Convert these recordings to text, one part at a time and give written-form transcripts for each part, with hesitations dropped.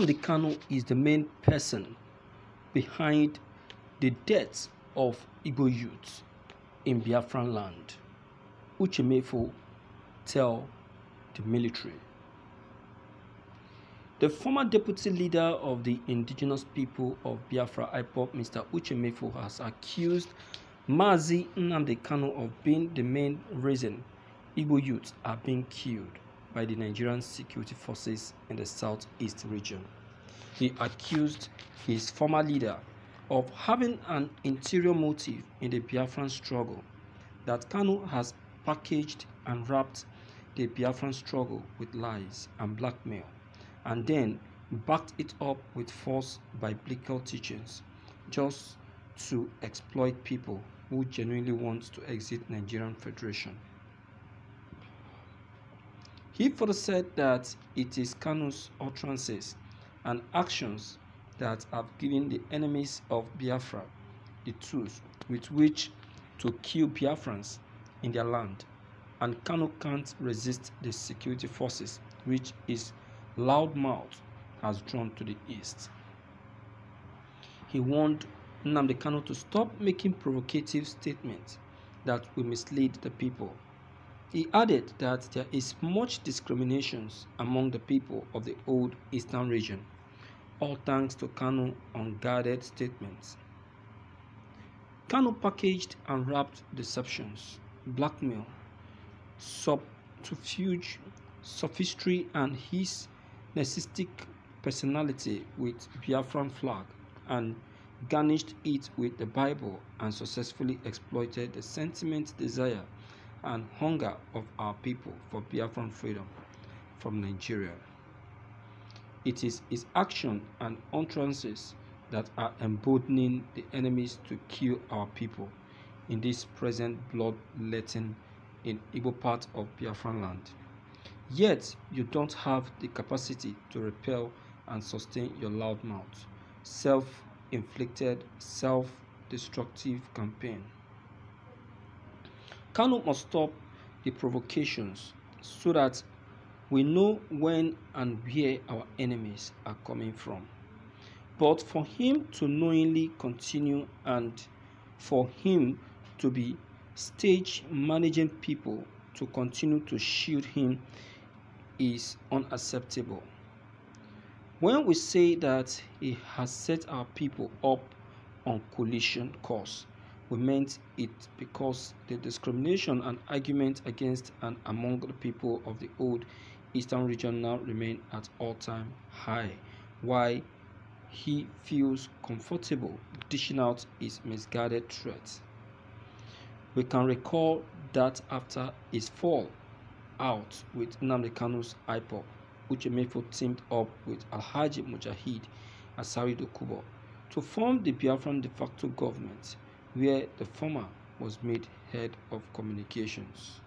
Nnamdi Kanu is the main person behind the deaths of Igbo youth in Biafraland. Uche Mefor tell the military. The former deputy leader of the indigenous people of Biafra, IPOB, Mr. Uche Mefor, has accused Mazi Nnamdi Kanu of being the main reason Igbo youths are being killed by the Nigerian security forces in the southeast region. He accused his former leader of having an interior motive in the Biafran struggle, that Kanu has packaged and wrapped the Biafran struggle with lies and blackmail, and then backed it up with false biblical teachings just to exploit people who genuinely want to exit Nigerian Federation. He further said that it is Kanu's utterances and actions that have given the enemies of Biafra the tools with which to kill Biafrans in their land, and Kanu can't resist the security forces which his loud mouth has drawn to the east. He warned Nnamdi Kanu to stop making provocative statements that will mislead the people. He added that there is much discrimination among the people of the old eastern region, all thanks to Kanu's unguarded statements. Kanu packaged and wrapped deceptions, blackmail, subterfuge, sophistry, and his narcissistic personality with Biafran flag, and garnished it with the Bible, and successfully exploited the sentiment, desire, and hunger of our people for Biafran freedom from Nigeria. It is his action and utterances that are emboldening the enemies to kill our people in this present bloodletting in Igbo part of Biafraland. Yet you don't have the capacity to repel and sustain your loud mouth, self-inflicted, self-destructive campaign. Kanu must stop the provocations so that we know when and where our enemies are coming from. But for him to knowingly continue and for him to be stage managing people to continue to shield him is unacceptable. When we say that he has set our people up on collision course, we meant it because the discrimination and argument against and among the people of the old eastern region now remain at all-time high, while he feels comfortable dishing out his misguided threats. We can recall that after his fall out with Nnamdi Kanu's IPOB, Uche Mefor teamed up with Alhaji Mujahid Asari Dokubo to form the Biafran de facto government, where the former was made head of communications.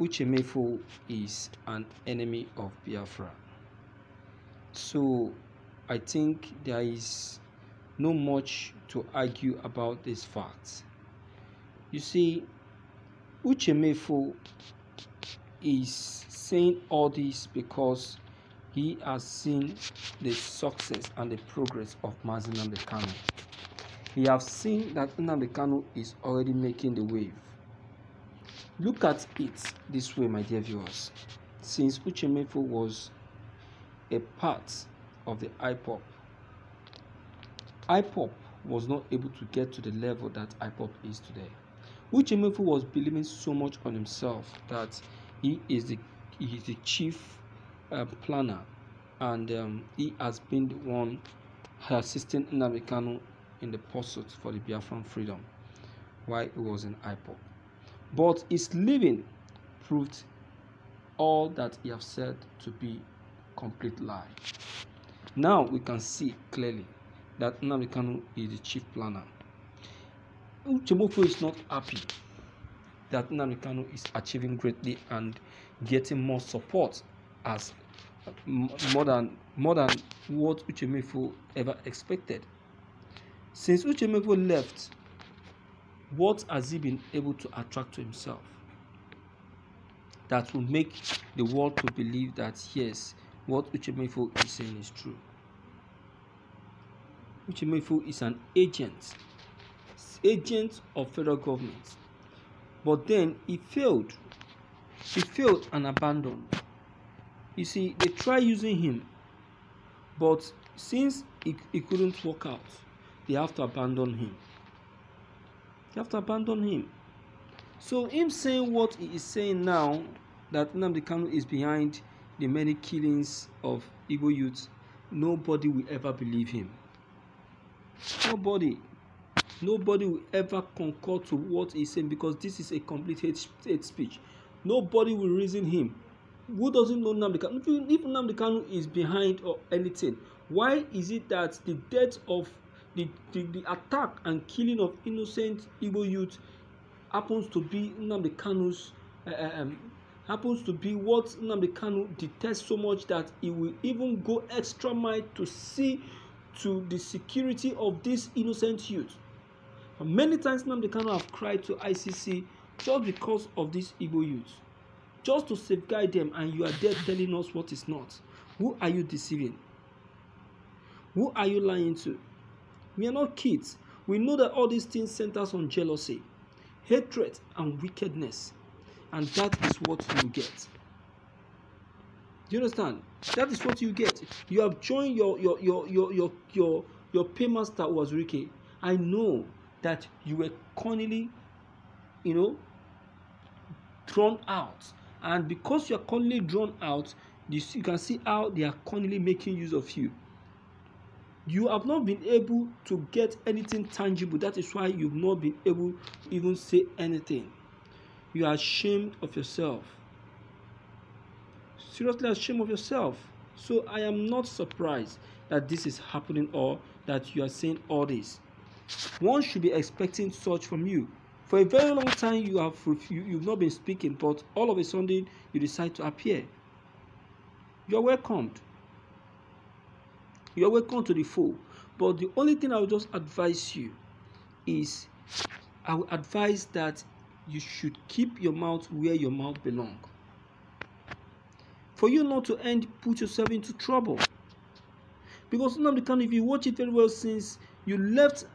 Uche Mefor is an enemy of Biafra. So I think there is no much to argue about this fact. You see, Uche Mefor is saying all this because he has seen the success and the progress of Mazi Nnamdi Kanu. He has seen that Nnamdi Kanu is already making the wave. Look at it this way, my dear viewers. Since Uche Mefor was a part of the IPOB, IPOB was not able to get to the level that IPOB is today. Uche Mefor was believing so much on himself that he is the chief planner, and he has been the one assisting Nnamdi Kanu in the pursuit for the Biafran freedom while he was in IPOB. But his leaving proved all that he has said to be complete lie. Now we can see clearly that Nnamdi Kanu is the chief planner. Uche Mefor is not happy that Nnamdi Kanu is achieving greatly and getting more support as more than what Uche Mefor ever expected. Since Uche Mefor left, what has he been able to attract to himself that will make the world to believe that yes, what Uche Mefor is saying is true. Uche Mefor is an agent of federal government, but then he failed and abandoned. You see, they tried using him, but since it couldn't work out, they have to abandon him. So him saying what he is saying now, that Nnamdi Kanu is behind the many killings of Igbo youths, nobody will ever believe him. Nobody will ever concur to what he's saying, because this is a complete hate speech. Nobody will reason him. Who doesn't know Nnamdi Kanu? If Nnamdi Kanu is behind or anything, why is it that the death of the attack and killing of innocent Igbo youth happens to be Nnamdi Kanu's happens to be what Nnamdi Kanu detests so much that he will even go extra mile to see to the security of this innocent youth? And many times Nnamdi Kanu have cried to ICC just because of these Igbo youth, just to safeguard them, and you are there telling us what is not. Who are you deceiving? Who are you lying to? We are not kids. We know that all these things centers on jealousy, hatred, and wickedness, and that is what you get. Do you understand? That is what you get. You have joined your paymaster who was Ricky. I know that you were cunningly, drawn out, and because you are cunningly drawn out, you can see how they are cunningly making use of you. You have not been able to get anything tangible. That is why you've not been able to even say anything. You are ashamed of yourself. Seriously ashamed of yourself. So I am not surprised that this is happening, or that you are saying all this. One should be expecting such from you. For a very long time you've not been speaking, but all of a sudden you decide to appear. You are welcomed. You are welcome to the fold. But the only thing I will just advise you is, I will advise that you should keep your mouth where your mouth belongs. For you not to put yourself into trouble. Because Nnamdi Kanu, if you watch it very well, since you left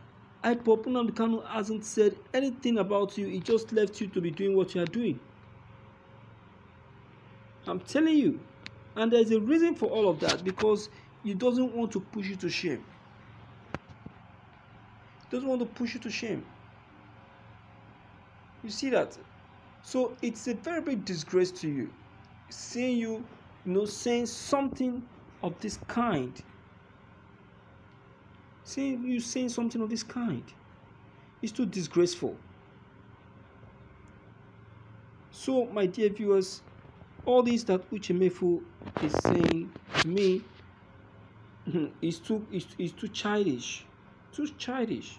IPOP, Nnamdi Kanu hasn't said anything about you. He just left you to be doing what you are doing. I'm telling you. And there's a reason for all of that, because he doesn't want to push you to shame. He doesn't want to push you to shame. You see that? So it's a very big disgrace to you. Seeing you, saying something of this kind. Seeing you saying something of this kind is too disgraceful. So, my dear viewers, all this that Uche Mefor is saying to me is too childish. Too childish.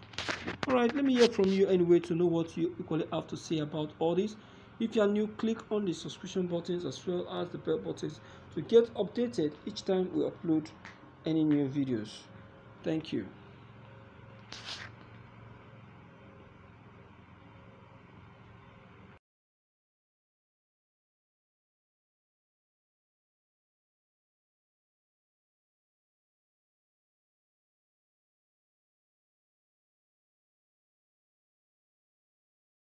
Alright, let me hear from you anyway to know what you equally have to say about all this. If you are new, click on the subscription buttons as well as the bell buttons to get updated each time we upload any new videos. Thank you.